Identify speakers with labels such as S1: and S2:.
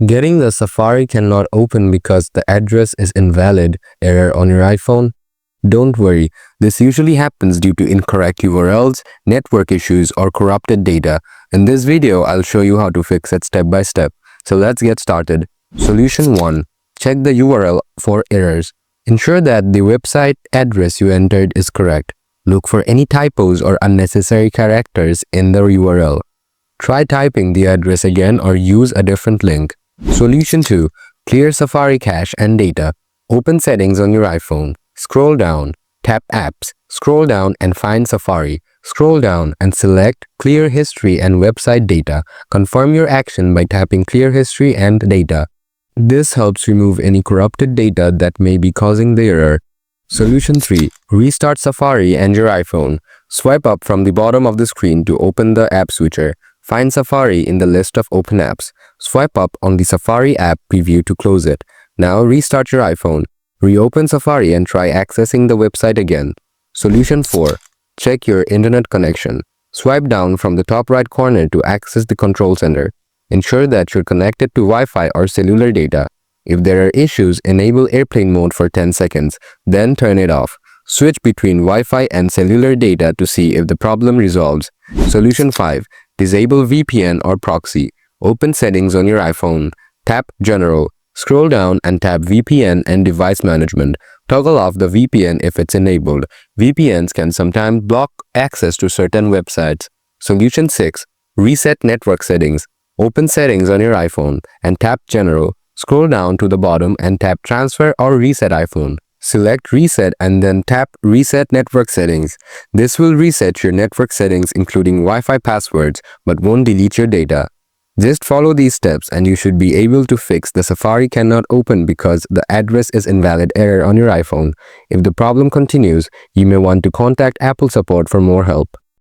S1: Getting the Safari cannot open because the address is invalid error on your iPhone? Don't worry, this usually happens due to incorrect URLs, network issues, or corrupted data. In this video, I'll show you how to fix it step by step. So let's get started. Solution 1. Check the URL for errors. Ensure that the website address you entered is correct. Look for any typos or unnecessary characters in the URL. Try typing the address again or use a different link. Solution 2. Clear Safari cache and data. Open Settings on your iPhone. Scroll down, tap Apps, scroll down and find Safari. Scroll down and select Clear History and Website Data. Confirm your action by tapping Clear History and Data. This helps remove any corrupted data that may be causing the error. Solution 3. Restart Safari and your iPhone. Swipe up from the bottom of the screen to open the app switcher. Find Safari in the list of open apps. Swipe up on the Safari app preview to close it. Now restart your iPhone. Reopen Safari and try accessing the website again. Solution 4. Check your internet connection. Swipe down from the top right corner to access the control center. Ensure that you're connected to Wi-Fi or cellular data. If there are issues, enable airplane mode for 10 seconds, then turn it off. Switch between Wi-Fi and cellular data to see if the problem resolves. Solution 5. Disable VPN or Proxy. Open Settings on your iPhone. Tap General. Scroll down and tap VPN and Device Management. Toggle off the VPN if it's enabled. VPNs can sometimes block access to certain websites. Solution 6. Reset Network Settings. Open Settings on your iPhone and tap General. Scroll down to the bottom and tap Transfer or Reset iPhone. Select Reset and then tap Reset Network Settings. This will reset your network settings including Wi-Fi passwords but won't delete your data. Just follow these steps and you should be able to fix the Safari cannot open because the address is invalid error on your iPhone. If the problem continues, you may want to contact Apple support for more help.